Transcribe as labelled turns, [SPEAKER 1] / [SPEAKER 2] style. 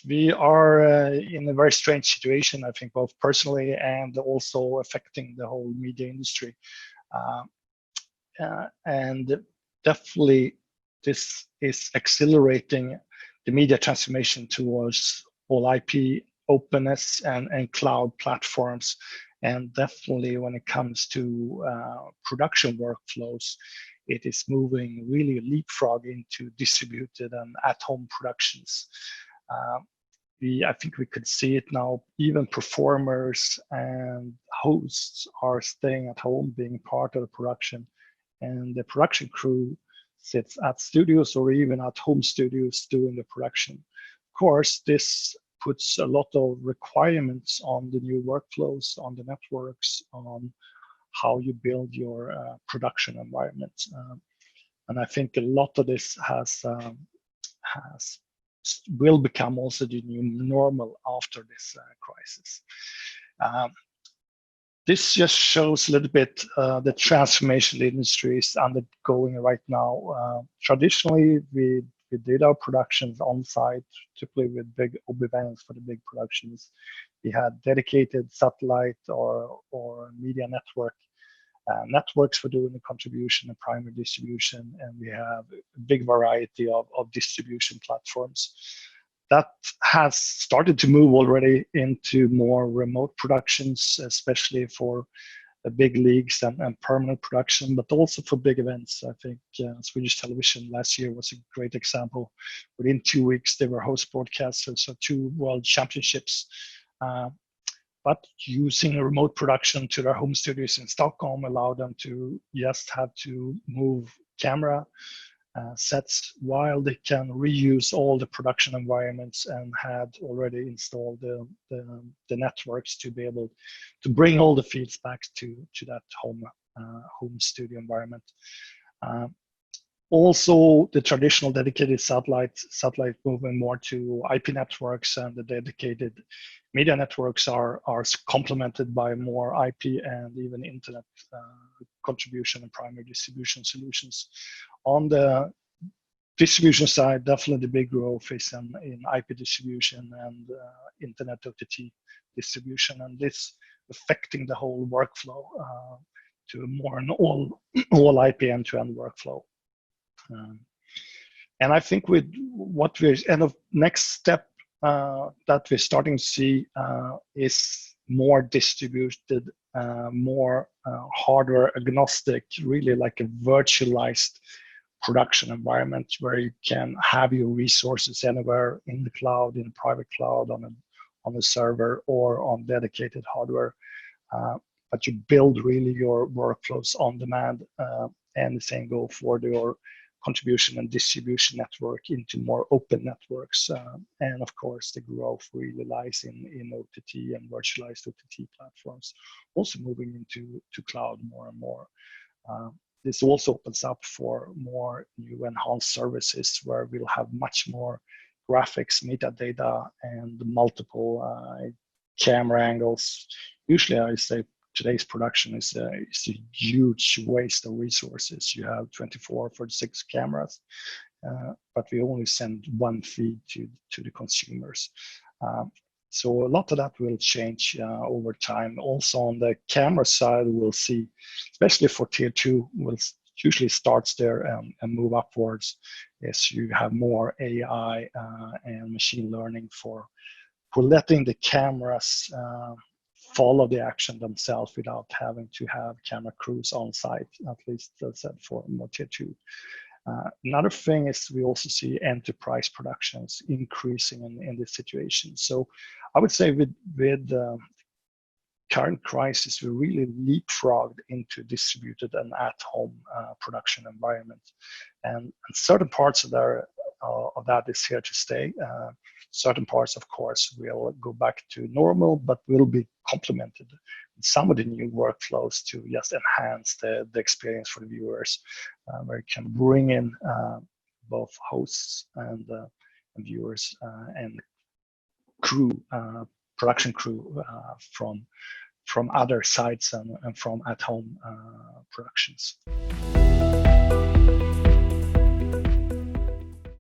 [SPEAKER 1] We are in a very strange situation, I think, both personally and also affecting the whole media industry. And definitely, this is accelerating the media transformation towards all IP openness and cloud platforms. And definitely, when it comes to production workflows, it is moving really leapfrog into distributed and at-home productions. I think we could see it now. Even performers and hosts are staying at home, being part of the production, and the production crew sits at studios or even at home studios doing the production. Of course, this puts a lot of requirements on the new workflows, on the networks, on how you build your production environment. And I think a lot of this will become also the new normal after this crisis. This just shows a little bit the transformation the industry is undergoing right now. Traditionally, we did our productions on site, typically with big events for the big productions. We had dedicated satellite or media networks for doing the contribution and primary distribution, and we have a big variety of distribution platforms. That has started to move already into more remote productions, especially for the big leagues and permanent production, but also for big events. I think Swedish Television last year was a great example. Within 2 weeks, they were host broadcasters of 2 world championships. But using a remote production to their home studios in Stockholm allowed them to just have to move camera sets while they can reuse all the production environments and had already installed the networks to be able to bring all the feeds back to that home studio environment. Also, the traditional dedicated satellite moving more to IP networks, and the dedicated media networks are complemented by more IP and even internet contribution and primary distribution solutions. On the distribution side, definitely the big growth is in IP distribution and internet OTT distribution, and this affecting the whole workflow to more an all IP end-to-end workflow. And I think with what we're next step that we're starting to see is more distributed, more hardware agnostic, really like a virtualized production environment where you can have your resources anywhere in the cloud, in a private cloud, on a server, or on dedicated hardware. But you build really your workflows on demand, and the same go for your contribution and distribution network into more open networks. And of course, the growth really lies in OTT and virtualized OTT platforms, also moving into cloud more and more. This also opens up for more new enhanced services where we'll have much more graphics, metadata, and multiple camera angles. Usually, I say today's production is a huge waste of resources. You have 24, 46 cameras, but we only send one feed to the consumers. So a lot of that will change over time. Also on the camera side, we'll see, especially for tier 2, will usually starts there and move upwards as you have more AI and machine learning for letting the cameras follow the action themselves without having to have camera crews on site, at least that's said for more tier 2. Another thing is we also see enterprise productions increasing in this situation. So I would say with current crisis, we really leapfrogged into distributed and at-home production environment, and certain parts of that is here to stay. Certain parts, of course, will go back to normal, but will be complemented with some of the new workflows to just enhance the experience for the viewers, where you can bring in both hosts and viewers and crew, production crew from other sites and from at-home productions.